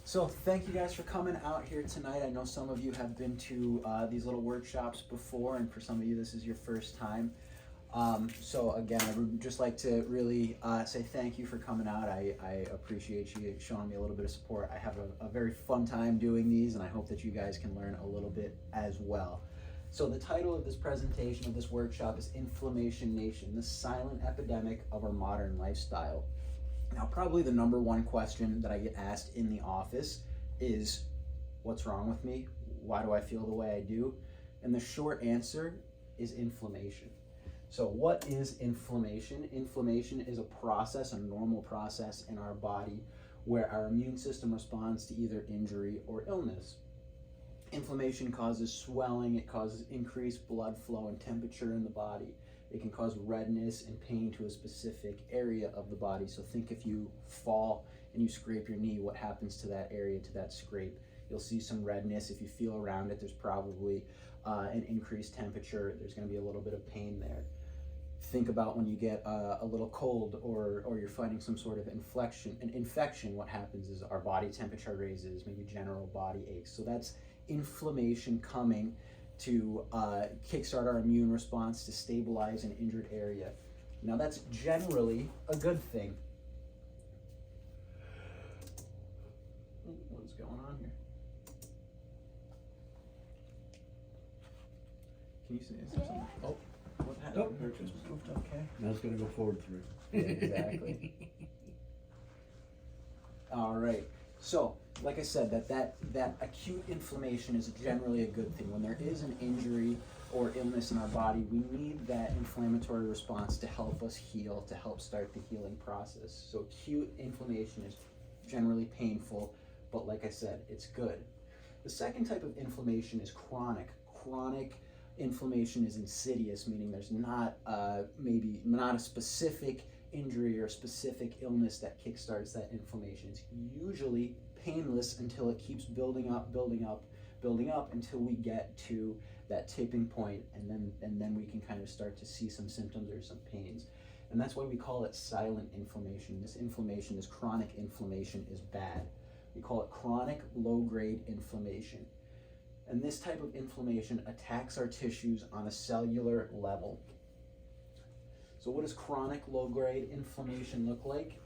So thank you guys for coming out here tonight. I know some of you have been to these little workshops before, and for some of you this is your first time. So again, I would just like to really say thank you for coming out. I appreciate you showing me a little bit of support. I have a very fun time doing these, and I hope that you guys can learn a little bit as well. So the title of this presentation of this workshop is Inflammation Nation, the silent epidemic of our modern lifestyle. Now, probably the number one question that I get asked in the office is, what's wrong with me? Why do I feel the way I do? And the short answer is inflammation. So what is inflammation? Inflammation is a process, a normal process in our body where our immune system responds to either injury or illness. Inflammation causes swelling, it causes increased blood flow and temperature in the body. It can cause redness and pain to a specific area of the body. So think if you fall and you scrape your knee, what happens to that area, to that scrape? You'll see some redness. If you feel around it, there's probably an increased temperature. There's going to be a little bit of pain there. Think about when you get a little cold or you're fighting some sort of infection, what happens is our body temperature raises, maybe general body aches. So that's inflammation coming to kickstart our immune response to stabilize an injured area. Now that's generally a good thing. What is going on here? Can you see? Is there something? Oh, what happened? Nope, we're just moved. Okay. Now it's gonna go forward 3. Yeah, exactly. All right. So, like I said, that acute inflammation is generally a good thing. When there is an injury or illness in our body, we need that inflammatory response to help us heal, to help start the healing process. So acute inflammation is generally painful, but like I said, it's good. The second type of inflammation is chronic. Chronic inflammation is insidious, meaning there's not maybe not a specific injury or specific illness that kickstarts that inflammation. It's usually painless until it keeps building up until we get to that tipping point, and then we can kind of start to see some symptoms or some pains. And that's why we call it silent inflammation. This inflammation, this chronic inflammation, is bad. We call it chronic low-grade inflammation. And this type of inflammation attacks our tissues on a cellular level. So what does chronic low-grade inflammation look like?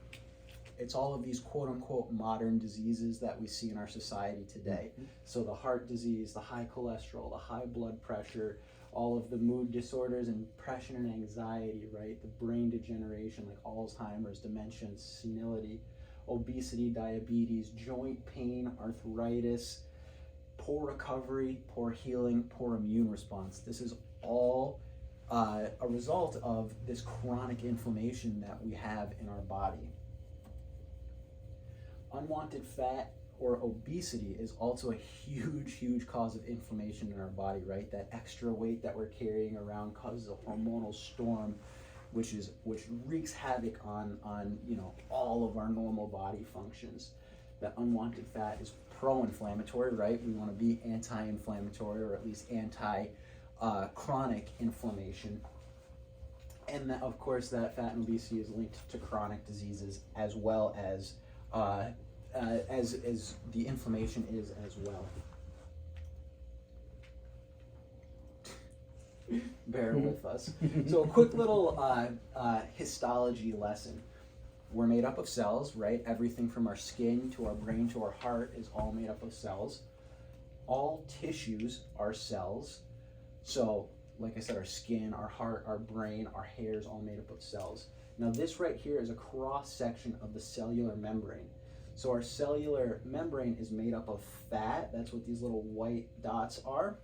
It's all of these quote-unquote modern diseases that we see in our society today. So the heart disease, the high cholesterol, the high blood pressure, all of the mood disorders and depression and anxiety, right? The brain degeneration like Alzheimer's, dementia, senility, obesity, diabetes, joint pain, arthritis, poor recovery, poor healing, poor immune response. This is all a result of this chronic inflammation that we have in our body. Unwanted fat or obesity is also a huge cause of inflammation in our body, right? That extra weight that we're carrying around causes a hormonal storm, which wreaks havoc on all of our normal body functions. That unwanted fat is pro-inflammatory, right? We want to be anti-inflammatory, or at least anti-chronic inflammation. And that, of course, that fat and obesity is linked to chronic diseases as well as the inflammation is as well. Bear with us. So a quick little histology lesson. We're made up of cells, right? Everything from our skin to our brain to our heart is all made up of cells. All tissues are cells. So, like I said, our skin, our heart, our brain, our hair is all made up of cells. Now this right here is a cross section of the cellular membrane. So our cellular membrane is made up of fat. That's what these little white dots are.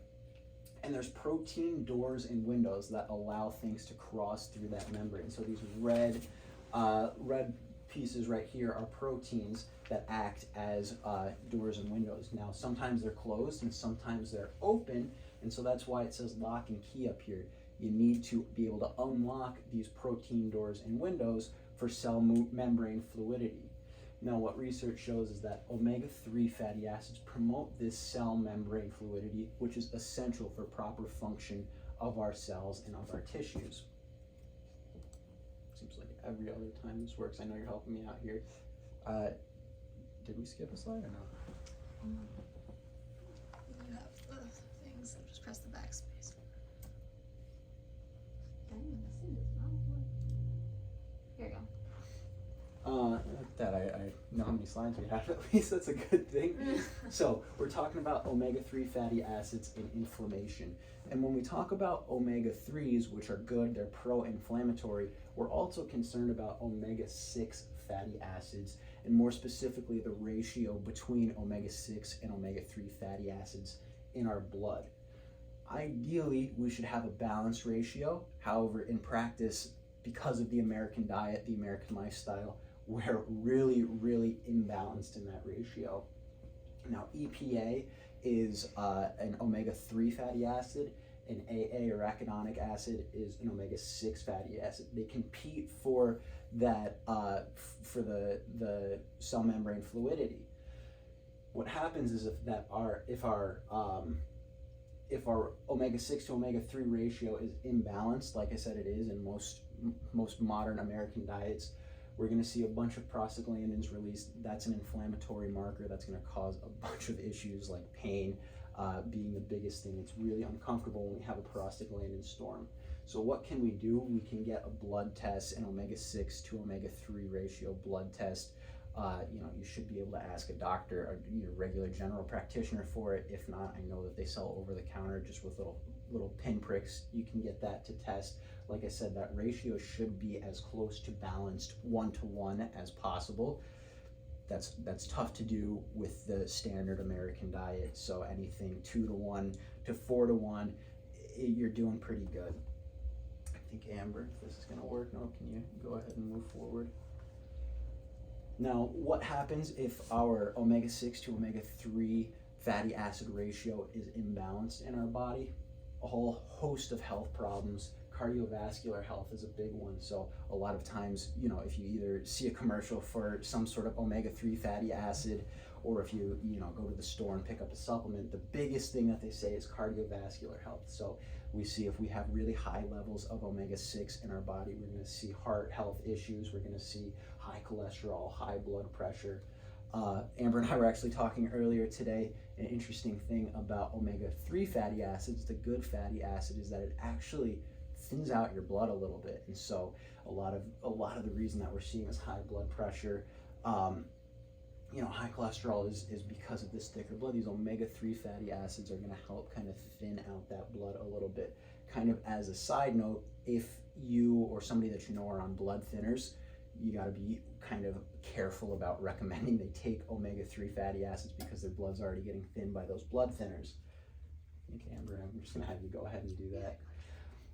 And there's protein doors and windows that allow things to cross through that membrane. So these red pieces right here are proteins that act as doors and windows. Now sometimes they're closed and sometimes they're open, and so that's why it says lock and key up here. You need to be able to unlock these protein doors and windows for cell membrane fluidity. Now what research shows is that omega-3 fatty acids promote this cell membrane fluidity, which is essential for proper function of our cells and of our tissues. Seems like every other time this works. I know you're helping me out here. did we skip a slide or no? You have the things, so just press the backspace. Dang, this thing is not working. Here you go. That I know how many slides we have at least. That's a good thing. So we're talking about omega-3 fatty acids and inflammation. And when we talk about omega-3s, which are good, they're pro-inflammatory, we're also concerned about omega-6 fatty acids, and more specifically the ratio between omega-6 and omega-3 fatty acids in our blood. Ideally, we should have a balanced ratio. However, in practice, because of the American diet, the American lifestyle, we're really, really imbalanced in that ratio. Now, EPA is an omega-3 fatty acid, and AA, or arachidonic acid, is an omega-6 fatty acid. They compete for that, for the cell membrane fluidity. What happens is if our omega-6 to omega-3 ratio is imbalanced, like I said it is in most modern American diets, we're going to see a bunch of prostaglandins released. That's an inflammatory marker that's going to cause a bunch of issues like pain being the biggest thing. It's really uncomfortable when we have a prostaglandin storm. So what can we do? We can get a blood test, an omega-6 to omega-3 ratio blood test. You should be able to ask a doctor or your regular general practitioner for it. If not, I know that they sell over the counter just with little pinpricks. You can get that to test. Like I said, that ratio should be as close to balanced 1-to-1 as possible. That's tough to do with the standard American diet. So anything 2-to-1 to 4-to-1, you're doing pretty good. I think Amber, if this is going to work, no, can you go ahead and move forward? Now, what happens if our omega-6 to omega-3 fatty acid ratio is imbalanced in our body? A whole host of health problems. Cardiovascular health is a big one. So a lot of times, if you either see a commercial for some sort of omega-3 fatty acid, or if you go to the store and pick up a supplement, the biggest thing that they say is cardiovascular health. So we see if we have really high levels of omega-6 in our body, we're going to see heart health issues. We're going to see high cholesterol, high blood pressure. Amber and I were actually talking earlier today. An interesting thing about omega-3 fatty acids, the good fatty acid, is that it actually thins out your blood a little bit. And so a lot of the reason that we're seeing is high blood pressure, high cholesterol is because of this thicker blood. These omega-3 fatty acids are going to help kind of thin out that blood a little bit. Kind of as a side note, if you or somebody that you know are on blood thinners, you got to be kind of careful about recommending they take omega-3 fatty acids because their blood's already getting thinned by those blood thinners. I think, Amber, I'm just going to have you go ahead and do that.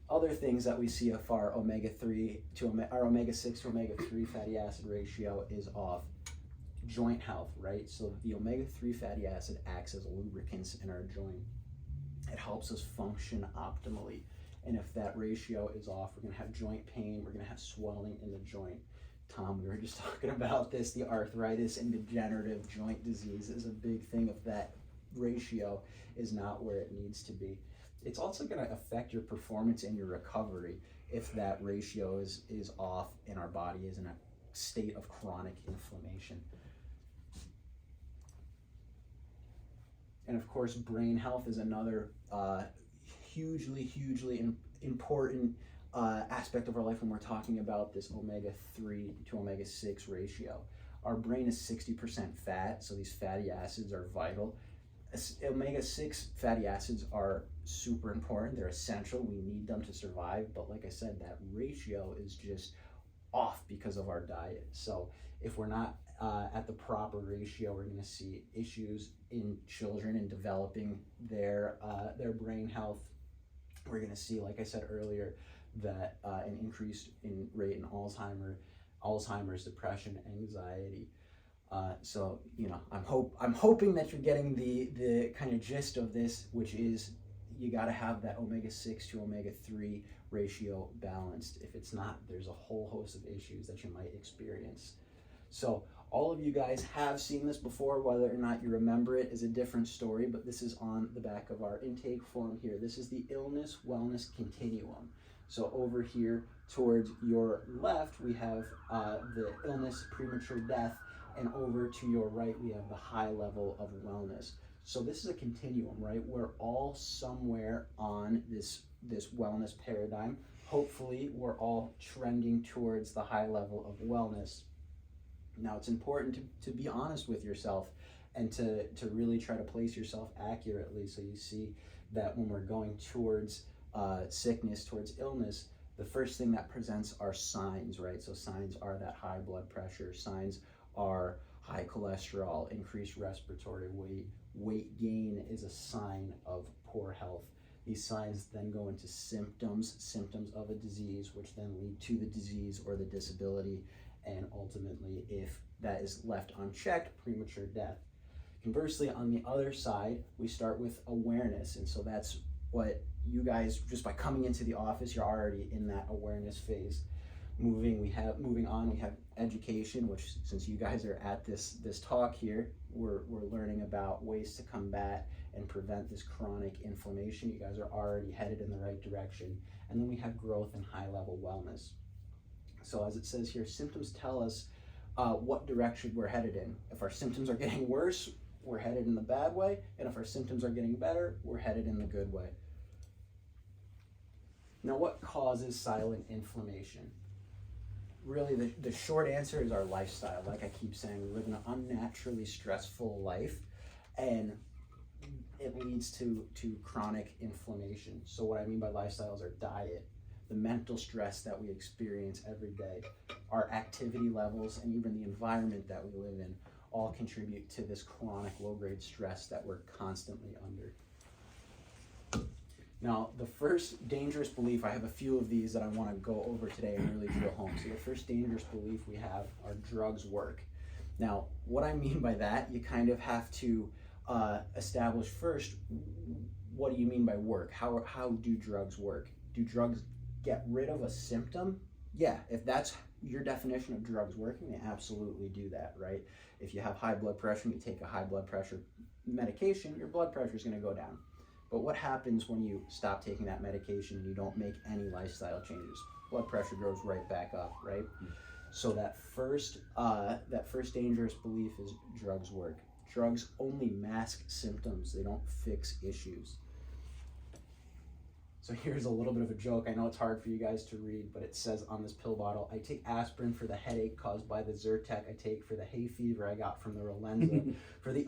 Other things that we see if our omega-3 to our omega-6 to omega-3 fatty acid ratio is off. Joint health, right? So the omega-3 fatty acid acts as lubricants in our joint. It helps us function optimally. And if that ratio is off, we're going to have joint pain, we're going to have swelling in the joint. Tom, we were just talking about this. The arthritis and degenerative joint disease is a big thing if that ratio is not where it needs to be. It's also going to affect your performance and your recovery if that ratio is off and our body is in a state of chronic inflammation. And of course, brain health is another hugely important aspect of our life when we're talking about this omega-3 to omega-6 ratio. Our brain is 60% fat, so these fatty acids are vital. Omega-6 fatty acids are super important. They're essential. We need them to survive. But like I said, that ratio is just off because of our diet. So if we're not at the proper ratio, we're going to see issues in children in developing their brain health. We're going to see, like I said earlier, that an increase in rate in Alzheimer's, depression, anxiety. So I'm hoping that you're getting the kind of gist of this, which is you got to have that omega-6 to omega-3 ratio balanced. If it's not, there's a whole host of issues that you might experience. So all of you guys have seen this before. Whether or not you remember it is a different story, but this is on the back of our intake form here. This is the illness wellness continuum. So over here towards your left, we have the illness, premature death, and over to your right we have the high level of wellness. So this is a continuum, right? We're all somewhere on this wellness paradigm. Hopefully we're all trending towards the high level of wellness. Now it's important to be honest with yourself and to really try to place yourself accurately, so you see that when we're going towards sickness, towards illness, the first thing that presents are signs, right? So signs are that high blood pressure, signs are high cholesterol, increased respiratory weight gain is a sign of poor health. These signs then go into symptoms of a disease, which then lead to the disease or the disability, and ultimately, if that is left unchecked, premature death. Conversely, on the other side, we start with awareness, and so that's what you guys, just by coming into the office, you're already in that awareness phase. Moving on, we have education, which, since you guys are at this talk here, we're learning about ways to combat and prevent this chronic inflammation. You guys are already headed in the right direction. And then we have growth and high level wellness. So as it says here, symptoms tell us what direction we're headed in. If our symptoms are getting worse, we're headed in the bad way, and if our symptoms are getting better, we're headed in the good way. Now, what causes silent inflammation? Really, the short answer is our lifestyle. Like I keep saying, we live an unnaturally stressful life, and it leads to chronic inflammation. So what I mean by lifestyle is our diet, the mental stress that we experience every day, our activity levels, and even the environment that we live in all contribute to this chronic low-grade stress that we're constantly under. Now, the first dangerous belief, I have a few of these that I want to go over today and really drill home. So the first dangerous belief we have are drugs work. Now, what I mean by that, you kind of have to establish first, what do you mean by work? How do drugs work? Do drugs get rid of a symptom? Yeah, if that's your definition of drugs working, they absolutely do that, right? If you have high blood pressure and you take a high blood pressure medication, your blood pressure is going to go down. But what happens when you stop taking that medication and you don't make any lifestyle changes? Blood pressure goes right back up, right? So that first dangerous belief is drugs work. Drugs only mask symptoms, they don't fix issues. So here's a little bit of a joke. I know it's hard for you guys to read, but it says on this pill bottle, I take aspirin for the headache caused by the Zyrtec. I take for the hay fever I got from the Rolenza. For the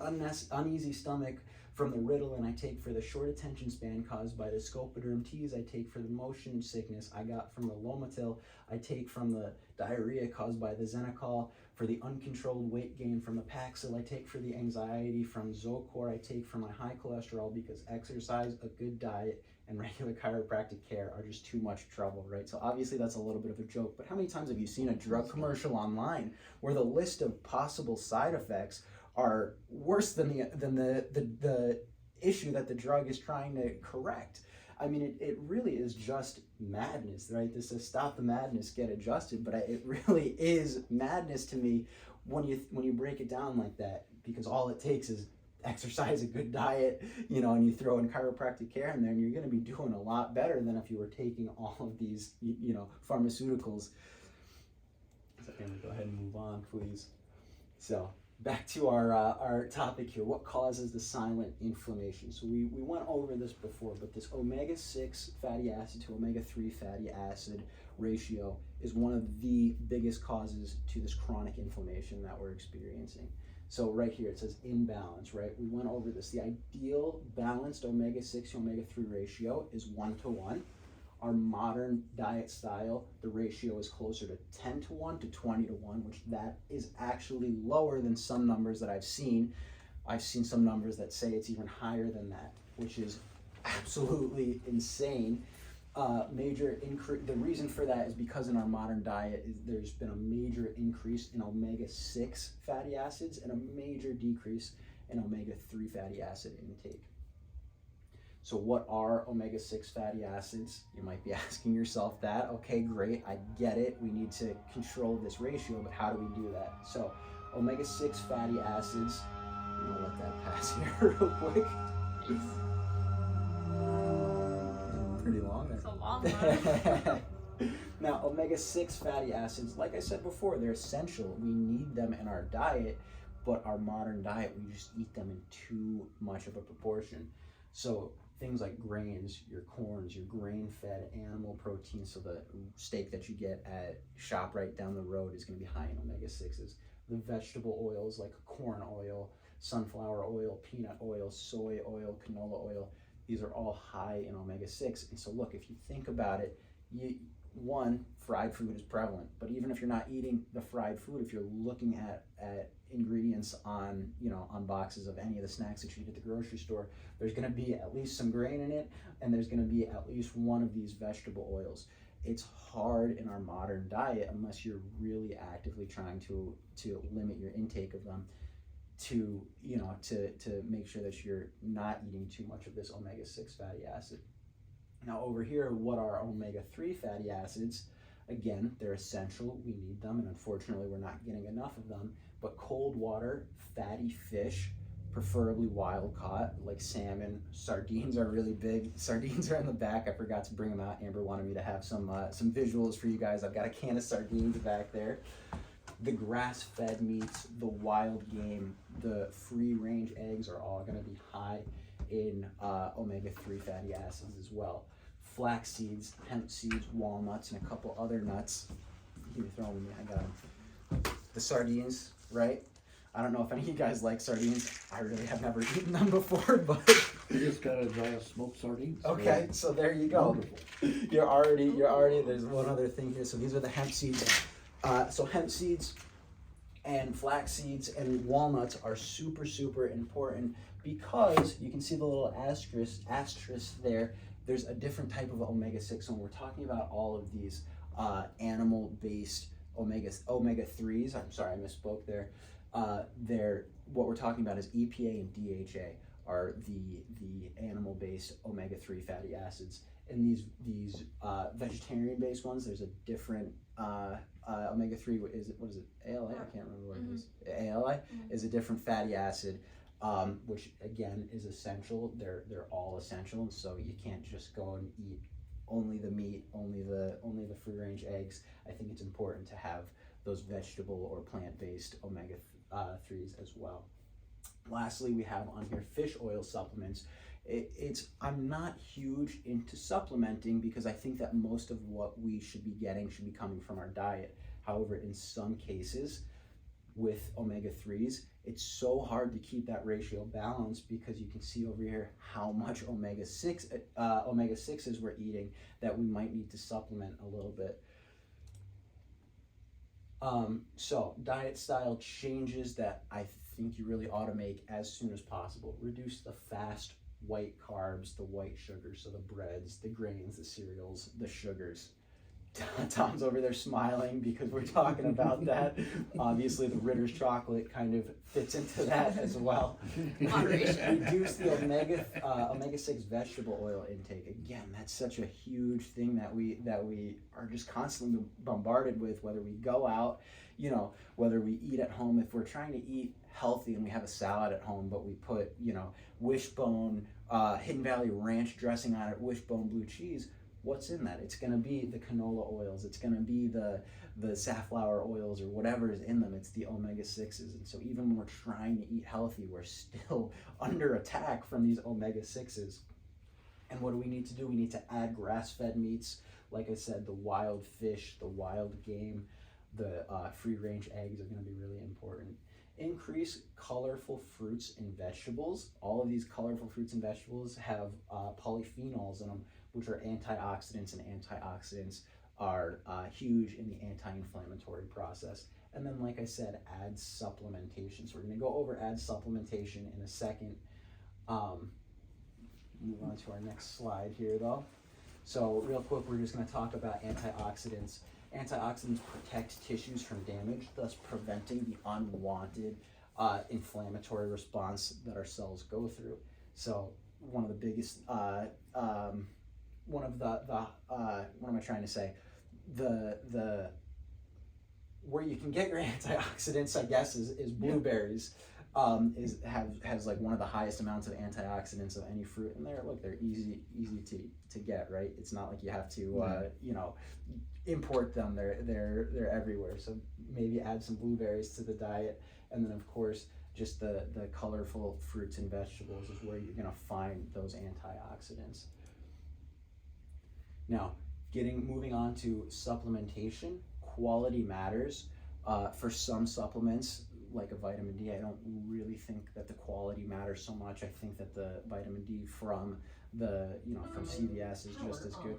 uneasy stomach from the Ritalin, I take for the short attention span caused by the Scopoderm teas. I take for the motion sickness I got from the Lomotil. I take from the diarrhea caused by the Xenocol. For the uncontrolled weight gain from the Paxil, I take for the anxiety from Zocor. I take for my high cholesterol because exercise, a good diet, and regular chiropractic care are just too much trouble, right? So obviously that's a little bit of a joke, but how many times have you seen a drug commercial online where the list of possible side effects are worse than the issue that the drug is trying to correct? I mean, it really is just madness, right? This says stop the madness, get adjusted, but it really is madness to me when you break it down like that, because all it takes is exercise, a good diet, and you throw in chiropractic care in there, and you're going to be doing a lot better than if you were taking all of these, pharmaceuticals. So I'm going to go ahead and move on, please. So back to our topic here. What causes the silent inflammation? So we went over this before, but this omega-6 fatty acid to omega-3 fatty acid ratio is one of the biggest causes to this chronic inflammation that we're experiencing. So right here it says imbalance, right? We went over this. The ideal balanced omega-6 to omega-3 ratio is 1:1. Our modern diet style, the ratio is closer to 10:1 to 20:1, which that is actually lower than some numbers that I've seen. I've seen some numbers that say it's even higher than that, which is absolutely insane. The reason for that is because in our modern diet, there's been a major increase in omega-6 fatty acids and a major decrease in omega-3 fatty acid intake. So what are omega-6 fatty acids? You might be asking yourself that. Okay, great, I get it. We need to control this ratio, but how do we do that? So omega-6 fatty acids, I'm gonna let that pass here real quick. Pretty long. It's a long one. Now, omega-6 fatty acids, like I said before, they're essential. We need them in our diet, but our modern diet, we just eat them in too much of a proportion. So things like grains, your corns, your grain-fed animal protein, so the steak that you get at ShopRite down the road is going to be high in omega-6s. The vegetable oils like corn oil, sunflower oil, peanut oil, soy oil, canola oil, these are all high in omega-6. And so look, if you think about it, fried food is prevalent, but even if you're not eating the fried food, if you're looking at ingredients on, on boxes of any of the snacks that you eat at the grocery store, there's going to be at least some grain in it, and there's going to be at least one of these vegetable oils. It's hard in our modern diet, unless you're really actively trying to limit your intake of them, to make sure that you're not eating too much of this omega-6 fatty acid. Now over here, what are omega-3 fatty acids? Again, they're essential, we need them, and unfortunately we're not getting enough of them, but cold water, fatty fish, preferably wild caught, like salmon, sardines are really big. Sardines are in the back, I forgot to bring them out. Amber wanted me to have some visuals for you guys. I've got a can of sardines back there. The grass-fed meats, the wild game, the free-range eggs are all gonna be high in omega-3 fatty acids as well. Flax seeds, hemp seeds, walnuts, and a couple other nuts. You can throw them in, I got them. The sardines, right? I don't know if any of you guys like sardines. I really have never eaten them before, but You just gotta dry a smoked sardines. okay, so there you go. Wonderful. You're already, there's one other thing here. So these are the hemp seeds. So hemp seeds and flax seeds and walnuts are super, super important, because you can see the little asterisk there. There's a different type of omega-6. When we're talking about all of these animal-based omega-3s, I'm sorry, I misspoke there. What we're talking about is EPA and DHA are the animal-based omega-3 fatty acids. And these vegetarian-based ones, there's a different omega-3. What is it? ALA? I can't remember what it is. ALA is a different fatty acid, which again is essential. They're all essential, and so you can't just go and eat only the meat, only the free-range eggs. I think it's important to have those vegetable or plant-based omega-3s as well. Lastly, we have on here fish oil supplements. I'm not huge into supplementing, because I think that most of what we should be getting should be coming from our diet. However, in some cases with omega-3s, it's so hard to keep that ratio balanced, because you can see over here how much omega-6s we're eating, that we might need to supplement a little bit. So diet style changes that I think you really ought to make as soon as possible. Reduce the fast white carbs, the white sugars, so the breads, the grains, the cereals, the sugars. Tom's over there smiling because we're talking about that. Obviously, the Ritter's chocolate kind of fits into that as well. Moderation. Reduce the omega-6 vegetable oil intake. Again, that's such a huge thing that we are just constantly bombarded with, whether we go out, whether we eat at home. If we're trying to eat healthy and we have a salad at home, but we put, Wishbone, Hidden Valley Ranch dressing on it, Wishbone blue cheese, what's in that? It's going to be the canola oils. It's going to be the safflower oils, or whatever is in them. It's the omega-6s. And so even when we're trying to eat healthy, we're still under attack from these omega-6s. And what do we need to do? We need to add grass-fed meats. Like I said, the wild fish, the wild game, the free-range eggs are going to be really important. Increase colorful fruits and vegetables. All of these colorful fruits and vegetables have polyphenols in them, which are antioxidants, and antioxidants are huge in the anti-inflammatory process. And then, like I said, add supplementation. So we're going to go over add supplementation in a second. Move on to our next slide here, though. So real quick, we're just going to talk about antioxidants. Antioxidants protect tissues from damage, thus preventing the unwanted inflammatory response that our cells go through. So one of the biggest, what am I trying to say? Where you can get your antioxidants, I guess, is blueberries. has like one of the highest amounts of antioxidants of any fruit, and they're easy to get, right? It's not like you have to import them. They're everywhere. So maybe add some blueberries to the diet, and then of course just the colorful fruits and vegetables is where you're gonna find those antioxidants. Now, moving on to supplementation, quality matters. For some supplements, like a vitamin D, I don't really think that the quality matters so much. I think that the vitamin D from from CVS is just as good.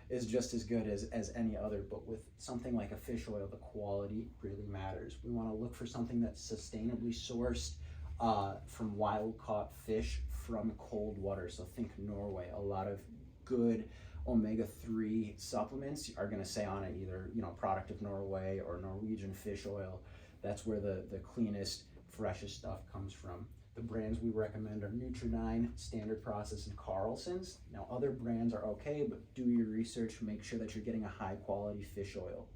Is just as good as any other. But with something like a fish oil, the quality really matters. We want to look for something that's sustainably sourced from wild-caught fish from cold water. So think Norway. A lot of good omega-3 supplements are going to say on it either product of Norway or Norwegian fish oil. That's where the cleanest, freshest stuff comes from. The brands we recommend are Nutridyne, Standard Process, and Carlson's. Now, other brands are okay, but do your research. Make sure that you're getting a high-quality fish oil.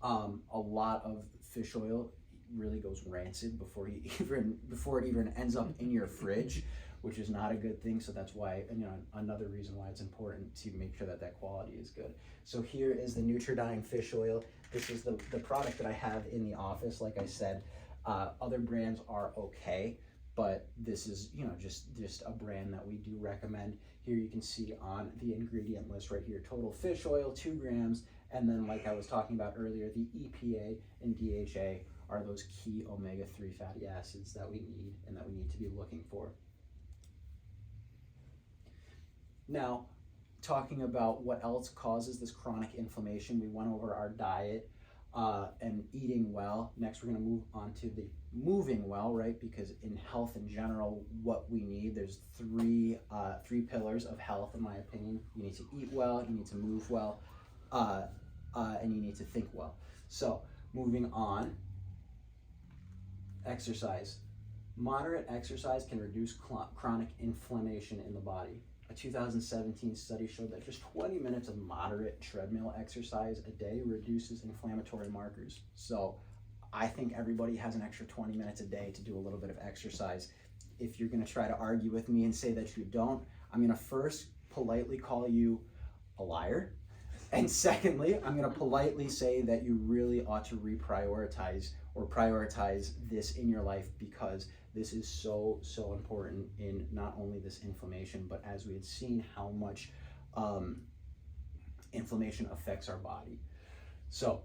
A lot of fish oil really goes rancid before it even ends up in your fridge, which is not a good thing. So that's why, another reason why it's important to make sure that that quality is good. So here is the Nutridyne fish oil. This is the product that I have in the office. Like I said, other brands are okay, but this is just a brand that we do recommend. Here you can see on the ingredient list right here, total fish oil, 2 grams, and then like I was talking about earlier, the EPA and DHA are those key omega-3 fatty acids that we need and that we need to be looking for. Now, talking about what else causes this chronic inflammation, we went over our diet and eating well. Next, we're going to move on to the moving well, right? Because in health in general, what we need, there's three pillars of health, in my opinion. You need to eat well, you need to move well, and you need to think well. So, moving on, exercise. Moderate exercise can reduce chronic inflammation in the body. A 2017 study showed that just 20 minutes of moderate treadmill exercise a day reduces inflammatory markers. So I think everybody has an extra 20 minutes a day to do a little bit of exercise. If you're going to try to argue with me and say that you don't, I'm going to first politely call you a liar. And secondly, I'm going to politely say that you really ought to prioritize this in your life, because this is so important in not only this inflammation, but as we had seen how much inflammation affects our body. So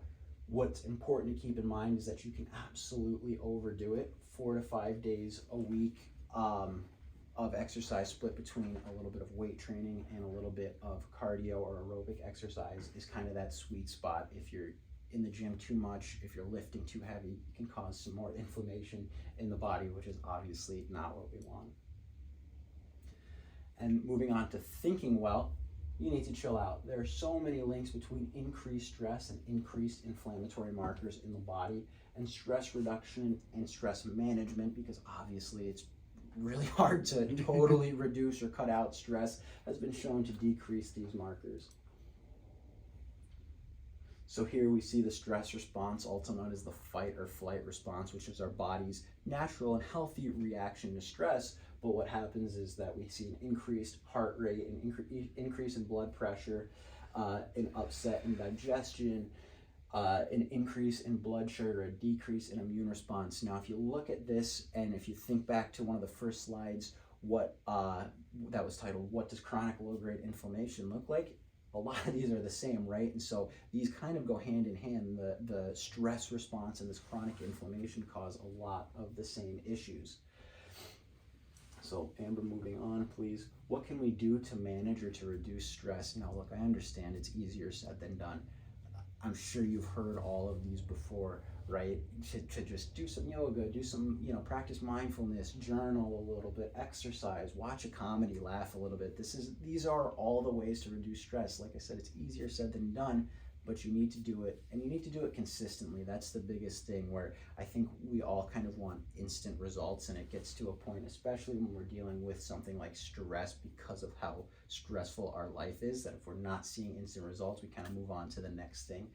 what's important to keep in mind is that you can absolutely overdo it. 4 to 5 days a week of exercise split between a little bit of weight training and a little bit of cardio or aerobic exercise is kind of that sweet spot. If you're in the gym too much, if you're lifting too heavy, it can cause some more inflammation in the body, which is obviously not what we want. And moving on to thinking well, you need to chill out. There are so many links between increased stress and increased inflammatory markers in the body, and stress reduction and stress management, because obviously it's really hard to totally reduce or cut out stress, has been shown to decrease these markers. So here we see the stress response, also known as the fight or flight response, which is our body's natural and healthy reaction to stress. But what happens is that we see an increased heart rate, an increase in blood pressure, an upset in digestion, an increase in blood sugar, a decrease in immune response. Now, if you look at this, and if you think back to one of the first slides, that was titled, "What does chronic low-grade inflammation look like?" A lot of these are the same, right? And so these kind of go hand in hand. The stress response and this chronic inflammation cause a lot of the same issues. So Amber, moving on, please. What can we do to manage or to reduce stress? Now, look, I understand it's easier said than done. I'm sure you've heard all of these before, right? To just do some yoga, do some, practice mindfulness, journal a little bit, exercise, watch a comedy, laugh a little bit. These are all the ways to reduce stress. Like I said, it's easier said than done, but you need to do it, and you need to do it consistently. That's the biggest thing, where I think we all kind of want instant results, and it gets to a point, especially when we're dealing with something like stress, because of how stressful our life is, that if we're not seeing instant results, we kind of move on to the next thing.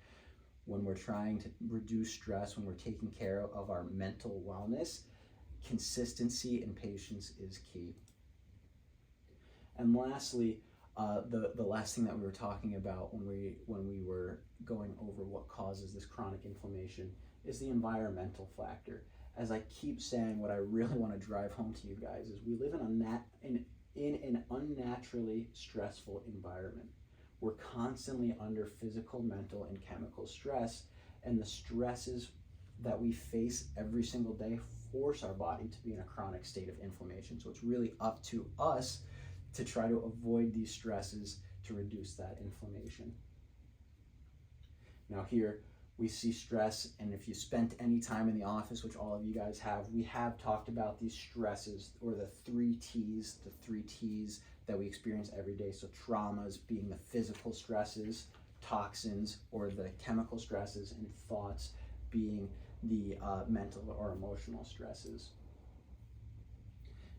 When we're trying to reduce stress, when we're taking care of our mental wellness, consistency and patience is key. And lastly, the last thing that we were talking about when we were going over what causes this chronic inflammation is the environmental factor. As I keep saying, what I really want to drive home to you guys is we live in an unnaturally stressful environment. We're constantly under physical, mental, and chemical stress, and the stresses that we face every single day force our body to be in a chronic state of inflammation. So it's really up to us to try to avoid these stresses to reduce that inflammation. Now here we see stress, and if you spent any time in the office, which all of you guys have, we have talked about these stresses, or the three T's that we experience every day. So traumas being the physical stresses, toxins or the chemical stresses, and thoughts being the mental or emotional stresses.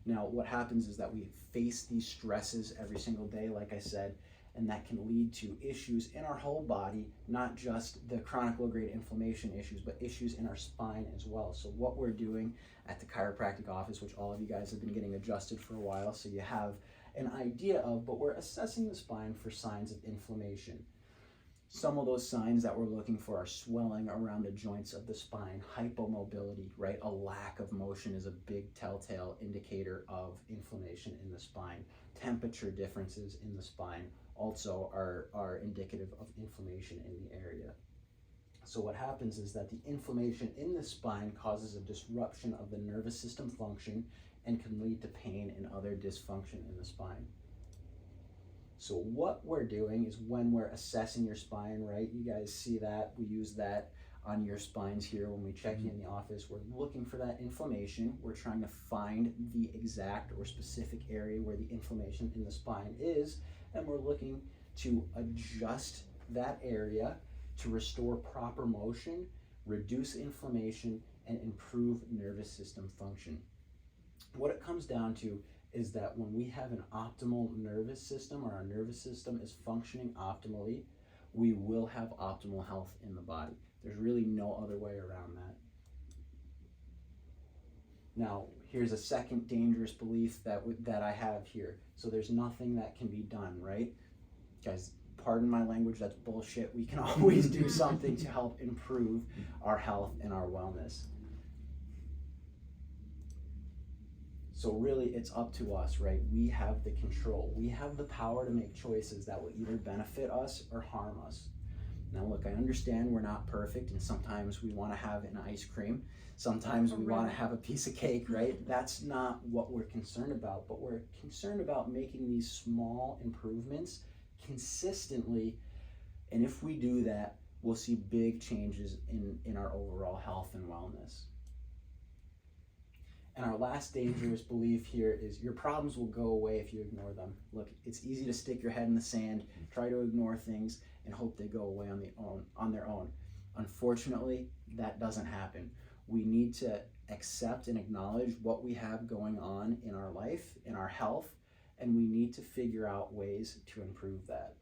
Now, what happens is that we face these stresses every single day, like I said, and that can lead to issues in our whole body, not just the chronic low-grade inflammation issues, but issues in our spine as well. So what we're doing at the chiropractic office, which all of you guys have been getting adjusted for a while, so you have an idea of, but we're assessing the spine for signs of inflammation. Some of those signs that we're looking for are swelling around the joints of the spine, hypomobility, right? A lack of motion is a big telltale indicator of inflammation in the spine. Temperature differences in the spine also are indicative of inflammation in the area. So what happens is that the inflammation in the spine causes a disruption of the nervous system function and can lead to pain and other dysfunction in the spine. So what we're doing is, when we're assessing your spine, right, you guys see that, we use that on your spines here when we check you in the office. We're looking for that inflammation. We're trying to find the exact or specific area where the inflammation in the spine is, and we're looking to adjust that area to restore proper motion, reduce inflammation, and improve nervous system function. What it comes down to is that when we have an optimal nervous system, or our nervous system is functioning optimally, we will have optimal health in the body. There's really no other way around that. Now, here's a second dangerous belief that I have here. So there's nothing that can be done, right? Guys, pardon my language, that's bullshit. We can always do something to help improve our health and our wellness. So really, it's up to us, right? We have the control. We have the power to make choices that will either benefit us or harm us. Now look, I understand we're not perfect, and sometimes we want to have an ice cream. Sometimes we want to have a piece of cake, right? That's not what we're concerned about, but we're concerned about making these small improvements consistently. And if we do that, we'll see big changes in our overall health and wellness. And our last dangerous belief here is your problems will go away if you ignore them. Look, it's easy to stick your head in the sand, try to ignore things, and hope they go away on their own. Unfortunately, that doesn't happen. We need to accept and acknowledge what we have going on in our life, in our health, and we need to figure out ways to improve that.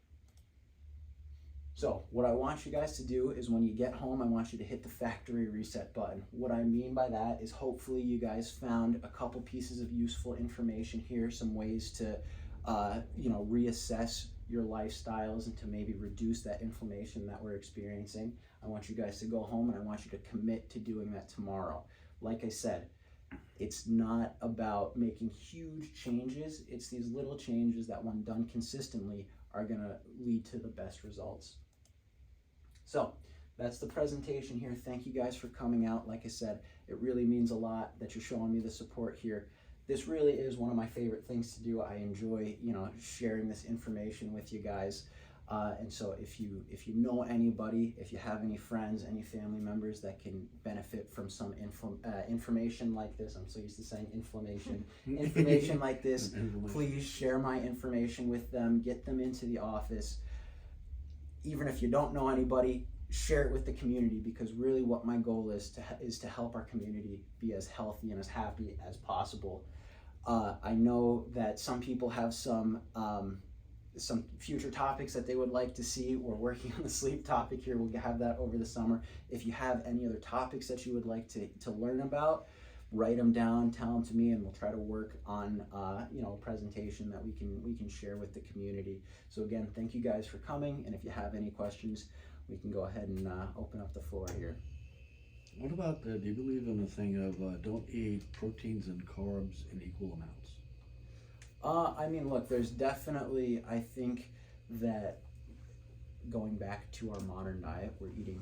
So what I want you guys to do is, when you get home, I want you to hit the factory reset button. What I mean by that is, hopefully you guys found a couple pieces of useful information here, some ways to reassess your lifestyles and to maybe reduce that inflammation that we're experiencing. I want you guys to go home, and I want you to commit to doing that tomorrow. Like I said, it's not about making huge changes. It's these little changes that, when done consistently, are going to lead to the best results. So that's the presentation here. Thank you guys for coming out. Like I said, it really means a lot that you're showing me the support here. This really is one of my favorite things to do. I enjoy, sharing this information with you guys. And so if you know anybody, if you have any friends, any family members that can benefit from some information like this, I'm so used to saying information like this, please share my information with them, get them into the office. Even if you don't know anybody, share it with the community, because really what my goal is to help our community be as healthy and as happy as possible. I know that some people have some future topics that they would like to see. We're working on the sleep topic here. We'll have that over the summer. If you have any other topics that you would like to learn about, write them down, tell them to me, and we'll try to work on a presentation that we can share with the community. So again, thank you guys for coming, and if you have any questions, we can go ahead and open up the floor here. What about, do you believe in the thing of don't eat proteins and carbs in equal amounts? I mean, look, there's definitely, I think that going back to our modern diet, we're eating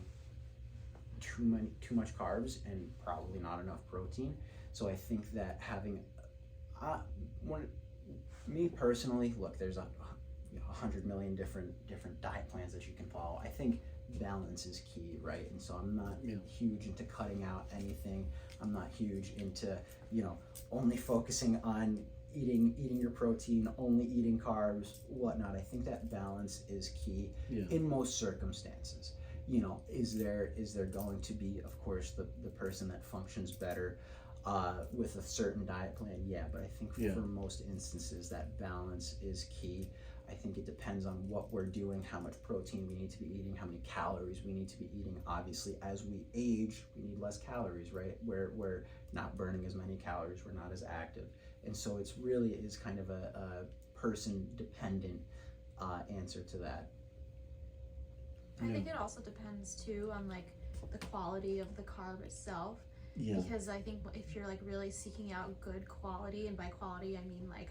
too much carbs and probably not enough protein. So I think that having, me personally, look, there's 100 million different diet plans that you can follow. I think balance is key, right? And so I'm not huge into cutting out anything. I'm not huge into only focusing on eating your protein, only eating carbs, whatnot. I think that balance is key in most circumstances. Is there going to be, of course, the person that functions better with a certain diet plan? Yeah, but I think for most instances that balance is key. I think it depends on what we're doing, how much protein we need to be eating, how many calories we need to be eating. Obviously, as we age, we need less calories, right? We're not burning as many calories, we're not as active. And so it's really is kind of a person-dependent answer to that. I think it also depends too on like the quality of the carb itself. Yeah. Because I think if you're like really seeking out good quality, and by quality I mean like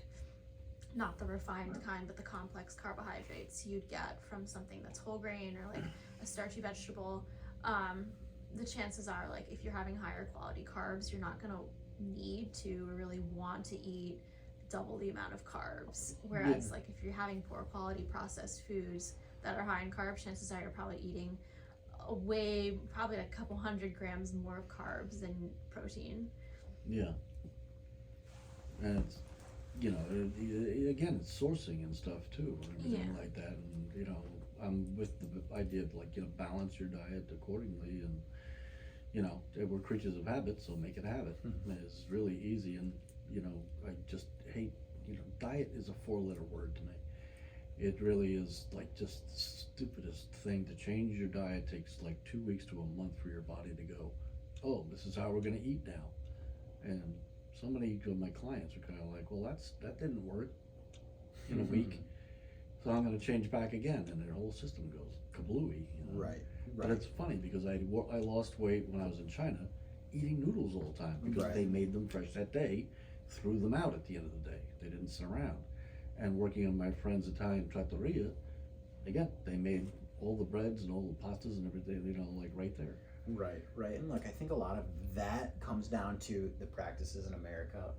not the refined kind, but the complex carbohydrates you'd get from something that's whole grain or like a starchy vegetable, the chances are like if you're having higher quality carbs, you're not gonna need to or really want to eat double the amount of carbs. Whereas like if you're having poor quality processed foods that are high in carbs, chances are you're probably eating probably a couple 100 grams more of carbs than protein. Yeah. And it's, again, it's sourcing and stuff too, and everything like that. And, I'm with the idea of like, balance your diet accordingly. And, we're creatures of habit, so make it a habit. It's really easy. And, I just hate, diet is a 4-letter word to me. It really is like just the stupidest thing. To change your diet takes like 2 weeks to a month for your body to go, oh, this is how we're gonna eat now. And so many of my clients are kind of like, well, that didn't work in a week, so I'm gonna change back again, and their whole system goes kablooey. Right. But it's funny because I lost weight when I was in China eating noodles all the time because they made them fresh that day, threw them out at the end of the day. They didn't sit around. And working on my friend's Italian trattoria, again, they made all the breads and all the pastas and everything, like right there. Right. And look, I think a lot of that comes down to the practices in America.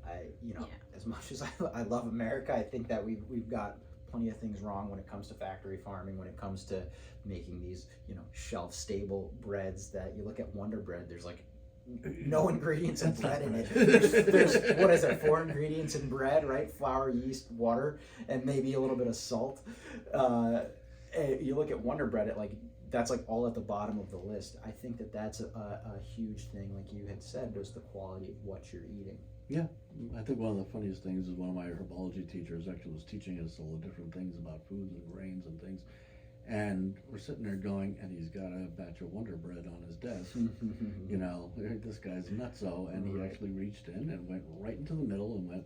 As much as I love America, I think that we've got plenty of things wrong when it comes to factory farming, when it comes to making these, shelf stable breads. That you look at Wonder Bread, there's like no ingredients of bread in it. There's what is it, 4 ingredients in bread, right? Flour, yeast, water, and maybe a little bit of salt. You look at Wonder Bread, that's like all at the bottom of the list. I think that's a huge thing, like you had said, was the quality of what you're eating. Yeah, I think one of the funniest things is one of my herbology teachers actually was teaching us all the different things about foods and grains and things. And we're sitting there going, and he's got a batch of Wonder Bread on his desk. This guy's nutso. And he actually reached in and went right into the middle and went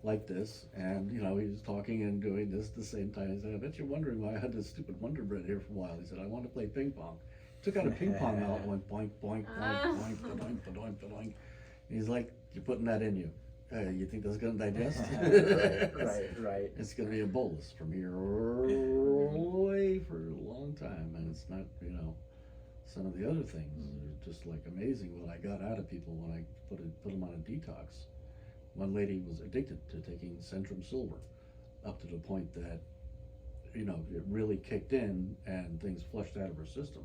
like this. And, he was talking and doing this at the same time. He said, I bet you're wondering why I had this stupid Wonder Bread here for a while. He said, I want to play ping pong. Took out a ping pong mallet and went boink, boink, boink, boink, boink, boink, boink, boink. He's like, you're putting that in you. You think that's going to digest? Right. It's going to be a bolus from here away for a long time, and it's not, some of the other things are just like amazing what I got out of people when I put them on a detox. One lady was addicted to taking Centrum Silver up to the point that, it really kicked in and things flushed out of her system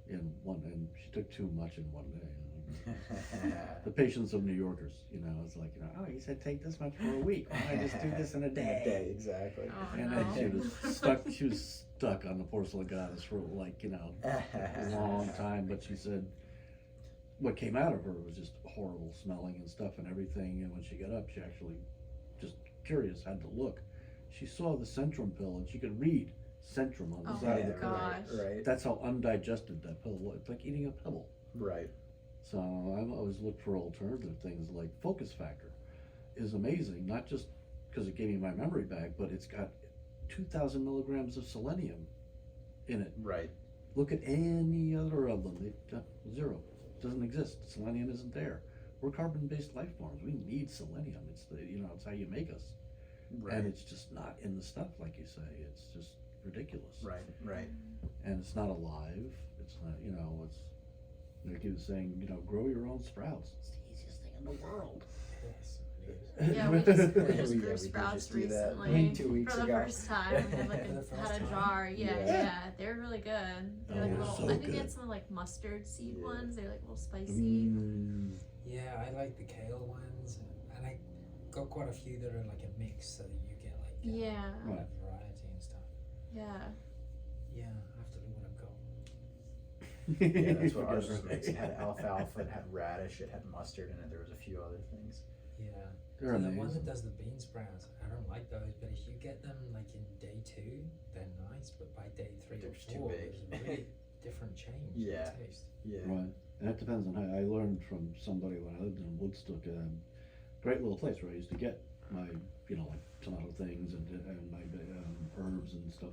and she took too much in one day. The patience of New Yorkers, it's like, oh, he said take this much for a week. Why don't I just do this in a day? Exactly. Oh, And no. then she was stuck on the porcelain goddess for a long time. But she said what came out of her was just horrible smelling and stuff and everything. And when she got up, she actually, just curious, had to look. She saw the Centrum pill and she could read Centrum on the side of the pill. gosh. Right. That's how undigested that pill was. It's like eating a pebble. Right. So I've always looked for alternative things like Focus Factor is amazing, not just because it gave me my memory back, but it's got 2,000 milligrams of selenium in it. Right. Look at any other of them, zero, doesn't exist, selenium isn't there. We're carbon-based life forms, we need selenium, it's the, it's how you make us. Right. And it's just not in the stuff, like you say, it's just ridiculous. Right. Right. And it's not alive, it's not, it's, like he was saying, grow your own sprouts, it's the easiest thing in the world. Yes, it Yeah, we just Yeah, grew we did sprouts just do that, recently 2 weeks for the ago. first time. We had like For the had first a time? jar. Yeah, Yeah. yeah, they're really good. They're like Oh, little. so I think they good. had some like mustard seed Yeah. ones. They're like a little spicy. Yeah, I like the kale ones, and I got quite a few that are like a mix, so that you get like Yeah, a lot of variety and stuff. yeah. Yeah, I have to look what I've got. Yeah, that's what ours Forget was mixed. It had right. alfalfa, it had radish, it had mustard in it. There was a few other things. Yeah. They're So the one amazing. that does the bean sprouts, I don't like those, but if you get them like in day 2, they're nice, but by day 3 They're or just too 4, big. there's a really different change Yeah. in taste. Yeah. Right, and that depends on how, I learned from somebody when I lived in Woodstock, great little place where I used to get my, like tomato things and my herbs and stuff